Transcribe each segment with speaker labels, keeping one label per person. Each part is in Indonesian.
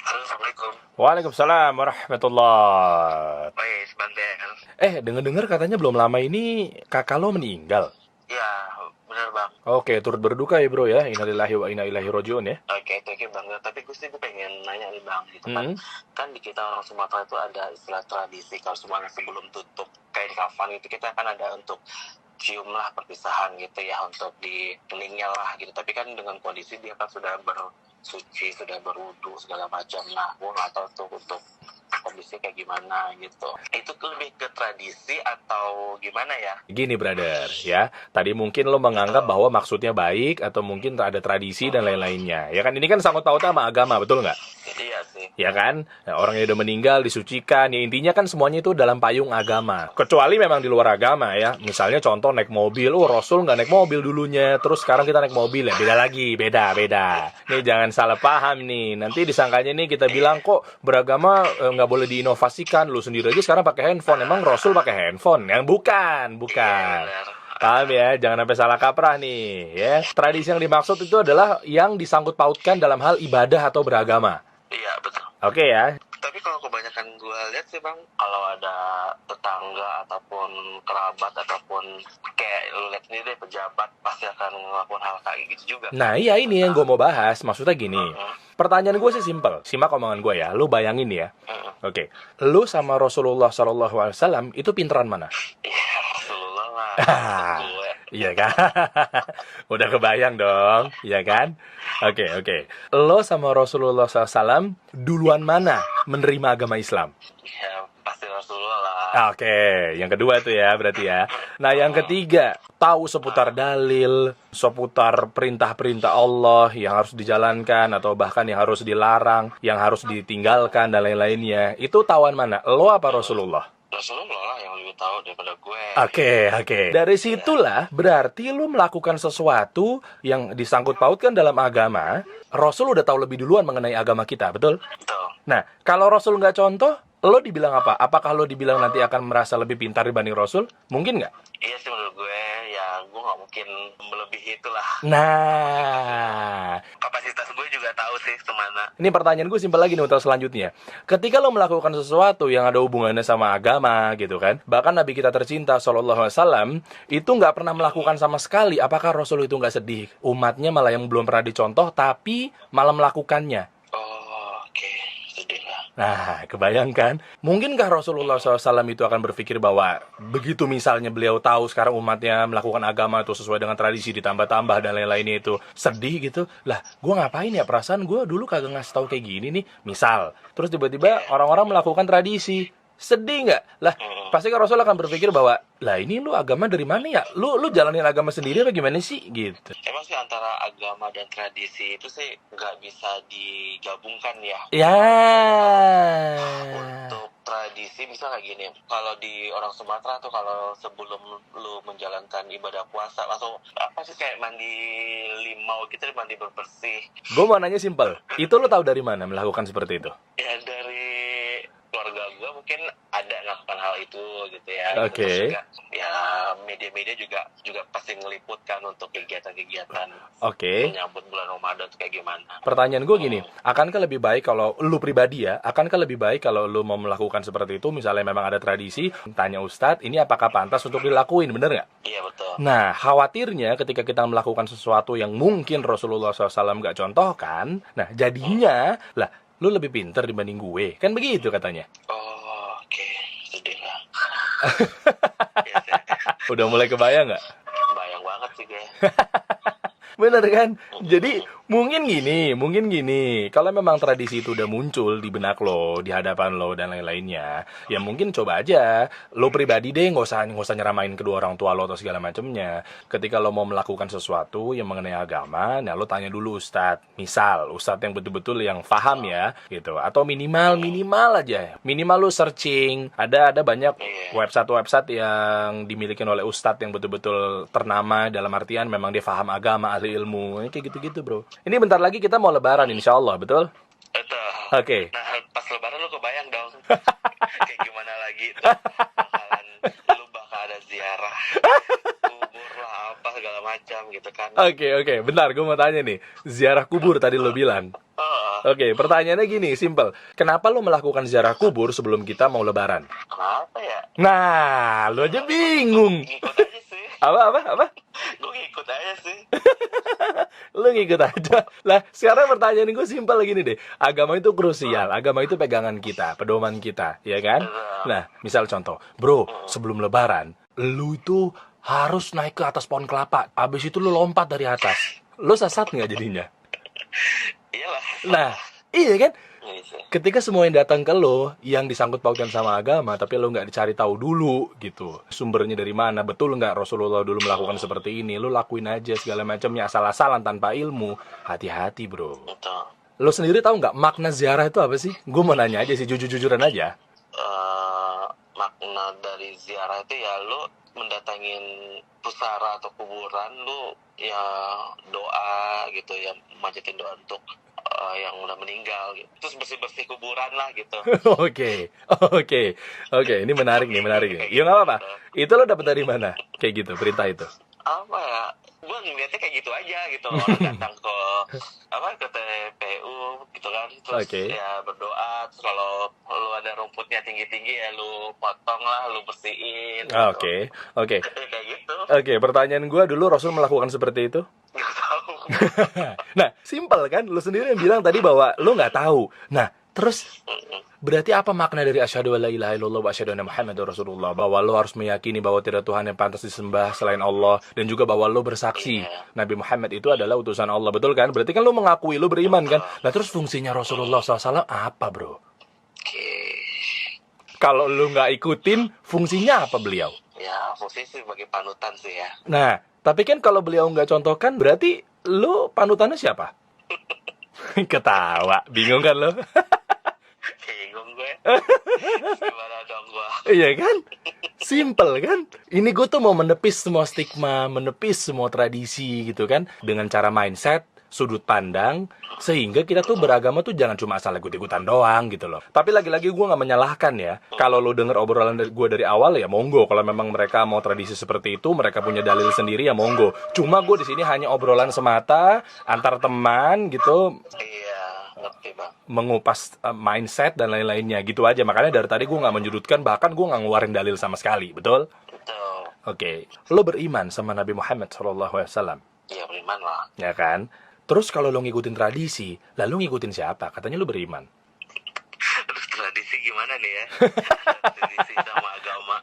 Speaker 1: Halo, Assalamualaikum.
Speaker 2: Waalaikumsalam warahmatullah.
Speaker 1: Wes, Bang Den.
Speaker 2: Dengar-dengar katanya belum lama ini kakak lo meninggal.
Speaker 1: Ya, bener Bang.
Speaker 2: Oke, turut berduka ya bro ya. Innalillahi wa inna ilaihi rajiun ya.
Speaker 1: Oke, thank you Bang. Tapi gue pengen nanya nih Bang, gitu kan.
Speaker 2: Hmm.
Speaker 1: Kan di kita orang Sumatera itu ada istilah tradisi kalau semuanya sebelum tutup kain kafan itu kita kan ada untuk cium lah perpisahan gitu ya, untuk di keningnya lah gitu. Tapi kan dengan kondisi dia kan sudah bersuci, sudah berwudu segala macam. Nah, gue nggak tahu tuh untuk kondisi kayak gimana gitu. Itu lebih ke tradisi atau gimana ya?
Speaker 2: Gini brother ya. Tadi mungkin lo menganggap bahwa maksudnya baik atau mungkin ada tradisi dan lain-lainnya. Ya kan ini kan sangkut pautnya sama agama, betul nggak?
Speaker 1: Iya sih.
Speaker 2: Ya kan? Nah, orang yang udah meninggal disucikan, ya intinya kan semuanya itu dalam payung agama. Kecuali memang di luar agama ya. Misalnya contoh naik mobil, Rasul nggak naik mobil dulunya, terus sekarang kita naik mobil ya, beda lagi, beda. Nih jangan salah paham nih. Nanti disangkanya nih kita bilang kok beragama nggak boleh diinovasikan. Lu sendiri aja sekarang pakai handphone, emang Rasul pakai handphone? Yang bukan.
Speaker 1: Benar.
Speaker 2: Paham ya, jangan sampai salah kaprah nih ya. Tradisi yang dimaksud itu adalah yang disangkut pautkan dalam hal ibadah atau beragama.
Speaker 1: Iya, betul.
Speaker 2: Oke ya.
Speaker 1: Tapi kalau kebanyakan gue lihat sih Bang, kalau ada tetangga ataupun kerabat ataupun kayak lu lihat sendiri deh, pejabat pasti akan melakukan hal kayak gitu juga.
Speaker 2: Nah iya ini yang gue mau bahas. Maksudnya gini. Pertanyaan gue sih simpel. Simak omongan gue ya. Lu bayangin ya. Oke. Lu sama Rasulullah SAW itu pinteran mana?
Speaker 1: Iya, Rasulullah lah.
Speaker 2: Ah,
Speaker 1: Gue.
Speaker 2: iya kan? Udah kebayang dong. Iya kan? Oke. Lo sama Rasulullah SAW duluan mana menerima agama Islam?
Speaker 1: Ya, pasti Rasulullah lah.
Speaker 2: Oke, yang kedua tuh ya berarti ya. Nah yang ketiga, tahu seputar dalil, seputar perintah-perintah Allah yang harus dijalankan atau bahkan yang harus dilarang, yang harus ditinggalkan dan lain-lainnya. Itu tawan mana? Lo apa Rasulullah?
Speaker 1: Rasulullah lah yang lebih tahu daripada gue.
Speaker 2: Oke. Dari situlah berarti lo melakukan sesuatu yang disangkut pautkan dalam agama. Rasul udah tahu lebih duluan mengenai agama kita, betul?
Speaker 1: Betul.
Speaker 2: Nah, kalau Rasul nggak contoh, lo dibilang apa? Apakah lo dibilang nanti akan merasa lebih pintar dibanding Rasul? Mungkin nggak?
Speaker 1: Iya sih menurut gue, ya gue nggak mungkin melebihi itulah.
Speaker 2: Nah,
Speaker 1: Kapasitas gue juga tahu sih kemana.
Speaker 2: ini pertanyaan gue simpel lagi nih untuk selanjutnya. Ketika lo melakukan sesuatu yang ada hubungannya sama agama gitu kan, bahkan Nabi kita tercinta Shallallahu Alaihi Wasallam itu nggak pernah melakukan sama sekali. Apakah Rasul itu nggak sedih? Umatnya malah yang belum pernah dicontoh, tapi malah melakukannya.
Speaker 1: Oh, oke. Sedih lah.
Speaker 2: Nah, kebayangkan, mungkinkah Rasulullah SAW itu akan berpikir bahwa begitu misalnya beliau tahu sekarang umatnya melakukan agama itu sesuai dengan tradisi ditambah-tambah dan lain-lainnya itu sedih gitu? Lah, gue ngapain ya? Perasaan gue dulu kagak ngasih tahu kayak gini nih. Misal, terus tiba-tiba orang-orang melakukan tradisi. Sedih nggak? Lah, pasti kan Rasul akan berpikir bahwa, lah ini lu agama dari mana ya? Lu jalanin agama sendiri apa gimana sih? Gitu.
Speaker 1: Emang sih antara agama dan tradisi itu sih nggak bisa digabungkan ya.
Speaker 2: Ya.
Speaker 1: Untuk tradisi bisa kayak gini, kalau di orang Sumatera tuh kalau sebelum lu menjalankan ibadah puasa langsung apa sih kayak mandi limau gitu, mandi bersih.
Speaker 2: Gue mau nanya simpel. Itu lo tahu dari mana melakukan seperti itu?
Speaker 1: Ya dari keluarga gue mungkin ada melakukan hal itu gitu ya.
Speaker 2: Oke.
Speaker 1: Terus juga ya media-media juga pasti ngeliputkan untuk kegiatan-kegiatan
Speaker 2: Oke.
Speaker 1: menyambut bulan Ramadan tuh kayak gimana.
Speaker 2: Pertanyaan gue gini, akankah lebih baik kalau lu pribadi ya, akankah lebih baik kalau lu mau melakukan seperti itu, misalnya memang ada tradisi, tanya Ustadz, ini apakah pantas untuk dilakuin, bener nggak?
Speaker 1: Iya betul.
Speaker 2: Nah, khawatirnya ketika kita melakukan sesuatu yang mungkin Rasulullah SAW nggak contohkan, nah jadinya, lah, lu lebih pinter dibanding gue, kan begitu katanya.
Speaker 1: Oh, oke. Sedih lah. Ya,
Speaker 2: Udah mulai kebayang nggak?
Speaker 1: bayang banget sih gue.
Speaker 2: Bener kan? Jadi mungkin gini, kalau memang tradisi itu udah muncul di benak lo, di hadapan lo dan lain-lainnya, ya mungkin coba aja lo pribadi deh nggak usah nyeramain kedua orang tua lo atau segala macamnya. Ketika lo mau melakukan sesuatu yang mengenai agama, nah lo tanya dulu Ustadz, misal Ustadz yang betul-betul yang paham ya, gitu. Atau minimal aja, minimal lo searching. Ada banyak website yang dimiliki oleh Ustadz yang betul-betul ternama dalam artian memang dia paham agama, ahli ilmu, kayak gitu-gitu bro. Ini bentar lagi kita mau lebaran insya Allah, betul?
Speaker 1: Betul.
Speaker 2: Oke.
Speaker 1: Nah, pas lebaran lu kebayang dong. Kayak gimana lagi tuh. Bakalan lu bakal ada ziarah. Kubur lah apa segala macam gitu kan.
Speaker 2: Oke. Bentar, gue mau tanya nih. Ziarah kubur tadi lo bilang. Oke, pertanyaannya gini, simple. Kenapa lo melakukan ziarah kubur sebelum kita mau lebaran?
Speaker 1: Kenapa ya?
Speaker 2: Nah, lo aja bingung.
Speaker 1: Ngikut aja sih.
Speaker 2: Apa?
Speaker 1: Gue ngikut aja sih.
Speaker 2: Lo ngikut aja. Lah, sekarang pertanyaan gue simpel gini deh. Agama itu krusial. Agama itu pegangan kita, pedoman kita, ya kan? Nah, misal contoh, bro, sebelum lebaran, lo itu harus naik ke atas pohon kelapa. Abis itu lo lompat dari atas. Lo sesat nggak jadinya?
Speaker 1: Iyalah.
Speaker 2: Nah, iya kan?
Speaker 1: Iya sih.
Speaker 2: Ketika semua yang datang ke lo yang disangkut pautkan sama agama, tapi lo nggak dicari tahu dulu gitu, sumbernya dari mana, betul nggak Rasulullah dulu melakukan seperti ini, lo lakuin aja segala macamnya asal-asalan tanpa ilmu, hati-hati bro.
Speaker 1: Betul.
Speaker 2: Lo sendiri tahu nggak makna ziarah itu apa sih? Gue mau nanya aja sih, jujur-jujuran aja.
Speaker 1: Makna dari ziarah itu ya lu mendatangin pusara atau kuburan, lu ya doa gitu, ya manjatin doa untuk yang udah meninggal gitu. Terus bersih-bersih kuburan lah gitu.
Speaker 2: Oke, ini menarik nih. Ya nggak apa-apa. Itu lo dapet dari mana? Kayak gitu, perintah itu.
Speaker 1: Apa ya? Gue ngeliatnya kayak gitu aja gitu. Orang datang ke TPU gitu kan. Terus ya berdoa. Terus kalau lu ada rumputnya tinggi-tinggi ya lu potong lah, lu bersihin.
Speaker 2: Oke.
Speaker 1: Kayak gitu.
Speaker 2: Oke, pertanyaan gue dulu, Rasul melakukan seperti itu?
Speaker 1: Gak tahu.
Speaker 2: Nah, simpel kan? Lu sendiri yang bilang tadi bahwa lu nggak tahu. Nah, terus berarti apa makna dari asyhadu alla ilaha illallah wa asyhadu anna muhammadar rasulullah? Bahwa lu harus meyakini bahwa tidak Tuhan yang pantas disembah selain Allah, dan juga bahwa lu bersaksi Nabi Muhammad itu adalah utusan Allah, betul kan? Berarti kan lu mengakui, lu beriman kan? Nah, terus fungsinya Rasulullah SAW apa, bro? Kalau lu nggak ikutin, fungsinya apa beliau?
Speaker 1: Ya, fungsi sih sebagai panutan sih ya.
Speaker 2: Nah, tapi kan kalau beliau nggak contohkan, berarti lu panutannya siapa? Ketawa, bingung kan lo?
Speaker 1: Bingung gue. Gimana dong gue?
Speaker 2: Iya kan? Simple kan? Ini gue tuh mau menepis semua stigma, menepis semua tradisi gitu kan, dengan cara mindset, sudut pandang, sehingga kita tuh beragama tuh jangan cuma asal ikut-ikutan doang gitu loh. Tapi lagi-lagi gue nggak menyalahkan ya. Kalau lo denger obrolan dari gue dari awal ya monggo. Kalau memang mereka mau tradisi seperti itu, mereka punya dalil sendiri ya monggo. Cuma gue di sini hanya obrolan semata antar teman gitu.
Speaker 1: Iya, ngerti bang.
Speaker 2: Mengupas mindset dan lain-lainnya gitu aja. Makanya dari tadi gue nggak menyudutkan, bahkan gue nggak ngeluarin dalil sama sekali, betul?
Speaker 1: Betul.
Speaker 2: Oke. Lo beriman sama Nabi Muhammad SAW?
Speaker 1: Iya, beriman lah.
Speaker 2: Ya kan? Terus kalau lo ngikutin tradisi, lalu ngikutin siapa? Katanya lo beriman.
Speaker 1: Terus tradisi gimana nih ya? Tradisi sama agama.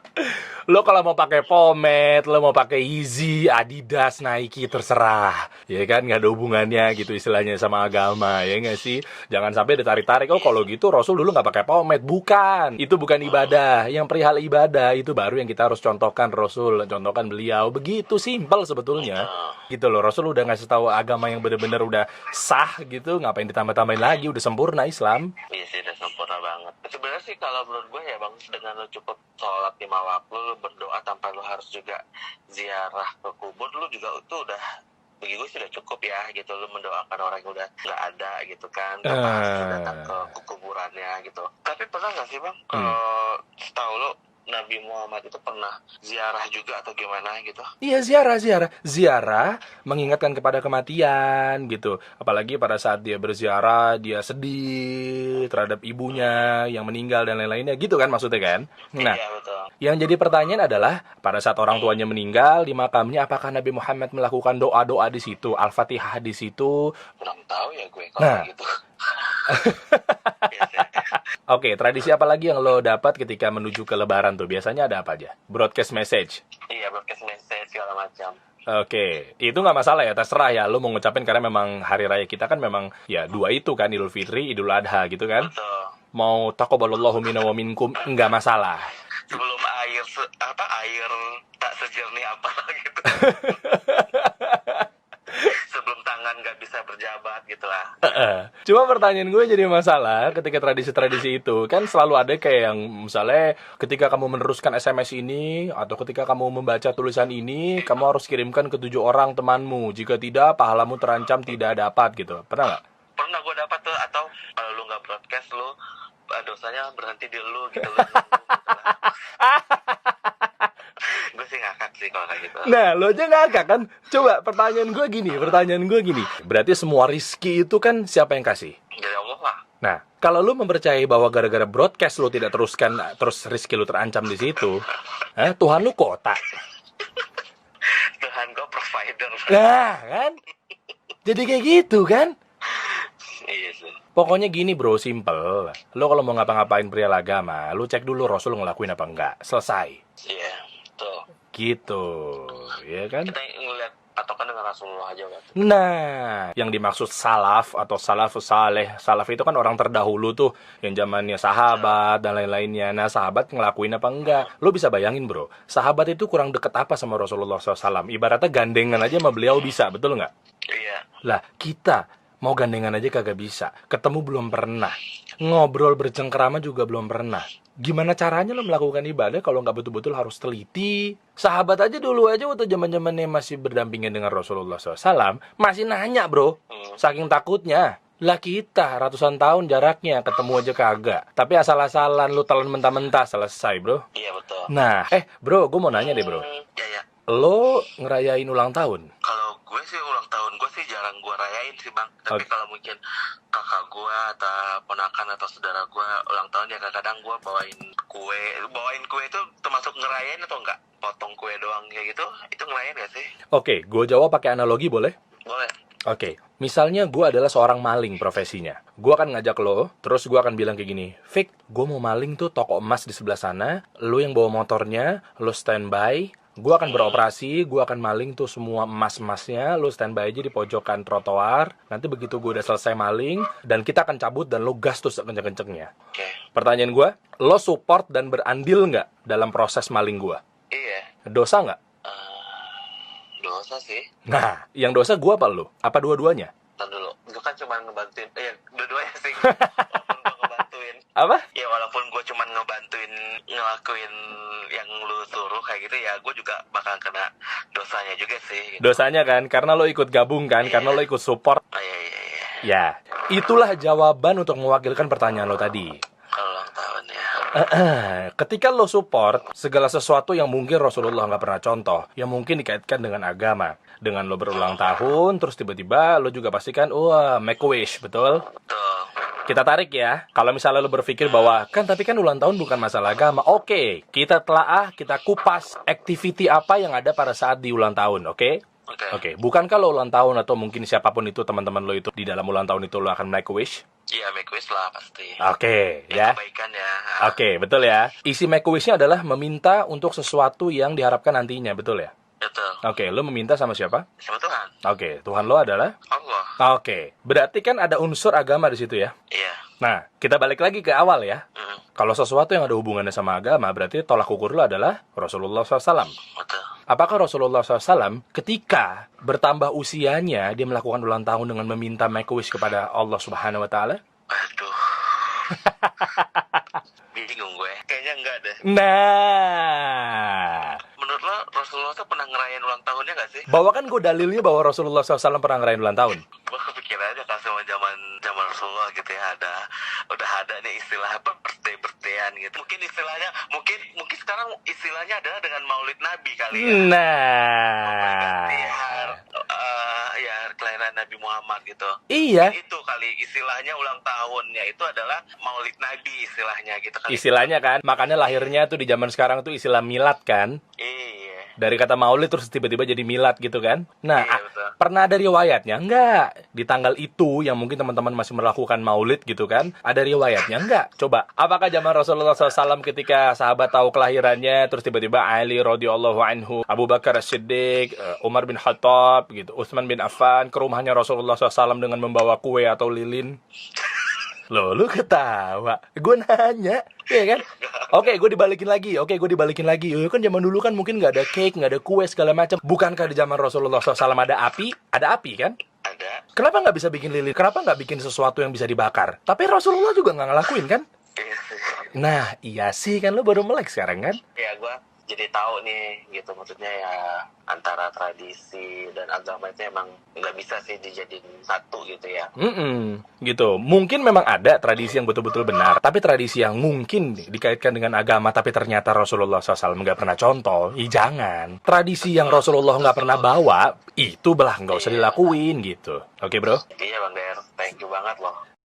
Speaker 2: Lo kalau mau pakai pomade, lo mau pakai Yeezy, Adidas, Nike, terserah. Ya kan, nggak ada hubungannya gitu istilahnya sama agama, ya nggak sih? Jangan sampai ditarik-tarik, oh kalau gitu Rasul dulu nggak pakai pomade. Bukan, itu bukan ibadah. Yang perihal ibadah, itu baru yang kita harus contohkan Rasul, contohkan beliau. Begitu simpel sebetulnya. Gitu loh, Rasul udah ngasih tahu agama yang benar-benar udah sah gitu, ngapain ditambah-tambahin lagi, udah sempurna Islam.
Speaker 1: Iya sih, udah sempurna banget. Sebenarnya sih kalau menurut gue ya bang, dengan lo cukup sholat 5 waktu, lo berdoa tanpa lo harus juga ziarah ke kubur, lo juga itu udah, bagi gue sudah cukup ya gitu. Lo mendoakan orang yang udah nggak ada gitu kan, tanpa harus datang ke kuburannya gitu. Tapi pernah nggak sih bang, kalau setahu lo Nabi Muhammad itu pernah ziarah juga atau gimana gitu?
Speaker 2: Iya, ziarah mengingatkan kepada kematian gitu. Apalagi pada saat dia berziarah, dia sedih terhadap ibunya yang meninggal dan lain-lainnya gitu kan maksudnya kan. Nah,
Speaker 1: Iya, betul.
Speaker 2: yang jadi pertanyaan adalah pada saat orang tuanya meninggal di makamnya, apakah Nabi Muhammad melakukan doa-doa di situ, Al-Fatihah di situ?
Speaker 1: Kurang tahu ya gue kalau gitu.
Speaker 2: Oke, tradisi apa lagi yang lo dapat ketika menuju ke Lebaran tuh? Biasanya ada apa aja? Broadcast message?
Speaker 1: Iya, broadcast message segala macam.
Speaker 2: Oke, itu nggak masalah ya, terserah ya. Lo mau ngucapin karena memang hari raya kita kan memang ya dua itu kan, Idul Fitri, Idul Adha gitu kan.
Speaker 1: Betul.
Speaker 2: Mau taqabbalallahu minna wa minkum, nggak masalah.
Speaker 1: Sebelum air tak sejernih apa gitu. Sebelum tangan nggak bisa berjabat gitu lah.
Speaker 2: Cuma pertanyaan gue jadi masalah ketika tradisi-tradisi itu kan selalu ada kayak yang misalnya ketika kamu meneruskan SMS ini atau ketika kamu membaca tulisan ini, kamu harus kirimkan ke 7 orang temanmu. Jika tidak, pahalamu terancam tidak dapat gitu. Pernah nggak?
Speaker 1: Pernah gue dapat tuh, atau kalau lu nggak broadcast lu dosanya berhenti di lu gitu. Gue sih ngakak sih kalau kayak gitu.
Speaker 2: Nah, lo aja ngakak kan? Coba pertanyaan gue gini. Berarti semua rizki itu kan siapa yang kasih?
Speaker 1: Dari Allah.
Speaker 2: Nah, kalau lu mempercayai bahwa gara-gara broadcast lu tidak teruskan, terus rezeki lu terancam di situ, Tuhan lu kota.
Speaker 1: Tuhan gue provider.
Speaker 2: Nah, kan? Jadi kayak gitu kan?
Speaker 1: Iya sih.
Speaker 2: Pokoknya gini bro, simple. Lo kalau mau ngapa-ngapain perihal agama, lu cek dulu Rasul ngelakuin apa enggak. Selesai.
Speaker 1: Iya, betul.
Speaker 2: Gitu, ya kan?
Speaker 1: Kita ngeliat patokan dengan Rasulullah aja kan.
Speaker 2: Nah, yang dimaksud salaf atau salafus saleh, salaf itu kan orang terdahulu tuh, yang zamannya sahabat dan lain-lainnya. Nah, sahabat ngelakuin apa enggak? Lo bisa bayangin bro, sahabat itu kurang deket apa sama Rasulullah SAW? Ibaratnya gandengan aja sama beliau bisa, betul nggak?
Speaker 1: Iya.
Speaker 2: Lah, kita mau gandengan aja kagak bisa. Ketemu belum pernah. Ngobrol bercengkerama juga belum pernah. Gimana caranya lo melakukan ibadah kalau nggak betul-betul harus teliti? Sahabat aja dulu aja waktu zaman-zamannya masih berdampingan dengan Rasulullah SAW, masih nanya bro, saking takutnya. Lah kita ratusan tahun jaraknya, ketemu aja kagak. Tapi asal-asalan lu telan mentah-mentah, selesai bro.
Speaker 1: Iya betul.
Speaker 2: Nah, bro, gue mau nanya deh bro.
Speaker 1: Iya.
Speaker 2: Lo ngerayain ulang tahun?
Speaker 1: Kalau gue sih ulang tahun gue sih jarang gue rayain sih bang. Tapi kalau mungkin kakak gue atau ponakan atau saudara gue ulang tahun ya kadang-kadang gue bawain kue. Bawain kue itu termasuk ngerayain atau enggak? Potong kue doang kayak gitu, itu ngerayain gak sih?
Speaker 2: Oke, gue jawab pakai analogi boleh?
Speaker 1: Boleh.
Speaker 2: Oke, misalnya gue adalah seorang maling profesinya. Gue akan ngajak lo, terus gue akan bilang kayak gini, Fik, gue mau maling tuh toko emas di sebelah sana, lo yang bawa motornya, lo standby, gue akan beroperasi, gue akan maling tuh semua emas-emasnya, lo standby aja di pojokan trotoar, nanti begitu gue udah selesai maling, dan kita akan cabut dan lo gas tuh sekenceng-kencengnya.
Speaker 1: Oke.
Speaker 2: Pertanyaan gue, lo support dan berandil nggak dalam proses maling gue?
Speaker 1: Iya.
Speaker 2: Dosa nggak?
Speaker 1: Dosa sih.
Speaker 2: Nah, yang dosa gue apa lo? Apa dua-duanya?
Speaker 1: Ntar dulu. Gue kan cuma ngebantuin. Dua-duanya sih. Walaupun gue ngebantuin.
Speaker 2: Apa?
Speaker 1: Ya walaupun gue cuma ngebantuin ngelakuin yang lu suruh kayak gitu ya, gue juga bakal kena dosanya juga sih. Gitu.
Speaker 2: Dosanya kan, karena lo ikut gabung kan, karena lo ikut support.
Speaker 1: Oh, iya.
Speaker 2: Ya, itulah jawaban untuk mewakilkan pertanyaan lo tadi.
Speaker 1: Kalau ulang tahun ya.
Speaker 2: Ketika lo support segala sesuatu yang mungkin Rasulullah nggak pernah contoh, yang mungkin dikaitkan dengan agama, dengan lo berulang tahun, terus tiba-tiba lo juga pastikan, make a wish, betul?
Speaker 1: Betul.
Speaker 2: Kita tarik ya, kalau misalnya lo berpikir bahwa, tapi kan ulang tahun bukan masalah agama. Oke, kita telaah, kita kupas activity apa yang ada pada saat di ulang tahun, oke? Oke, bukankah lo ulang tahun atau mungkin siapapun itu, teman-teman lo itu, di dalam ulang tahun itu lo akan make a wish?
Speaker 1: Iya, make wish lah pasti.
Speaker 2: Oke, ya.
Speaker 1: Kebaikan ya.
Speaker 2: Oke, betul ya. Isi make a wish-nya adalah meminta untuk sesuatu yang diharapkan nantinya, betul ya?
Speaker 1: Betul.
Speaker 2: Oke, lo meminta sama siapa?
Speaker 1: Sama Tuhan.
Speaker 2: Oke, Tuhan lo adalah?
Speaker 1: Allah.
Speaker 2: Oke, berarti kan ada unsur agama di situ ya?
Speaker 1: Iya.
Speaker 2: Nah, kita balik lagi ke awal ya. Kalau sesuatu yang ada hubungannya sama agama, berarti tolak ukur lo adalah Rasulullah SAW.
Speaker 1: Betul.
Speaker 2: Apakah Rasulullah SAW ketika bertambah usianya, dia melakukan ulang tahun dengan meminta make a wish kepada Allah Subhanahu Wa Taala?
Speaker 1: Aduh. Bingung gue. Kayaknya enggak deh.
Speaker 2: Nah,
Speaker 1: Menurut lo Rasulullah tuh pernah ngerayain ulang tahunnya nggak sih?
Speaker 2: bawakan gue dalilnya bahwa Rasulullah SAW pernah ngerayain ulang tahun.
Speaker 1: Gue kepikiran aja kan sama zaman Rasulullah gitu ya, udah ada nih istilah birthday-birthdayan gitu. Mungkin istilahnya mungkin sekarang istilahnya adalah dengan Maulid Nabi kali ya.
Speaker 2: Nah,
Speaker 1: Ya kelahiran Nabi Muhammad gitu.
Speaker 2: iya.
Speaker 1: Itu kali istilahnya ulang tahunnya itu adalah Maulid Nabi istilahnya gitu kan.
Speaker 2: Istilahnya kan, makanya lahirnya tuh di zaman sekarang tuh istilah milad kan.
Speaker 1: Iya.
Speaker 2: Dari kata maulid terus tiba-tiba jadi milad gitu kan. Nah,
Speaker 1: Iya, betul.
Speaker 2: pernah ada riwayatnya? Enggak. Di tanggal itu yang mungkin teman-teman masih melakukan maulid gitu kan. Ada riwayatnya? Enggak. Coba, apakah zaman Rasulullah SAW ketika sahabat tahu kelahirannya, terus tiba-tiba Ali radhiyallahu anhu, Abu Bakar As-Siddiq, Umar bin Khattab, gitu, Utsman bin Affan, ke rumahnya Rasulullah SAW dengan membawa kue atau lilin? Loh, lu ketawa. Gue nanya, ya kan? Oke, gue dibalikin lagi. Kan zaman dulu kan mungkin nggak ada cake, nggak ada kue segala macam. Bukankah di zaman Rasulullah SAW ada api? Ada api kan?
Speaker 1: Ada.
Speaker 2: Kenapa nggak bisa bikin lilin? Kenapa nggak bikin sesuatu yang bisa dibakar? Tapi Rasulullah juga nggak ngelakuin kan?
Speaker 1: Iya sih.
Speaker 2: Nah, iya sih kan, lu baru melek sekarang kan?
Speaker 1: Ya gue jadi tahu nih gitu, maksudnya ya antara tradisi dan agama itu emang nggak bisa sih dijadiin satu gitu ya.
Speaker 2: Gitu. Mungkin memang ada tradisi yang betul-betul benar, tapi tradisi yang mungkin dikaitkan dengan agama tapi ternyata Rasulullah SAW nggak pernah contoh, jangan. Tradisi yang Rasulullah nggak pernah bawa, itu belah nggak usah dilakuin gitu. Oke bro?
Speaker 1: Iya Bang Der, thank you banget loh.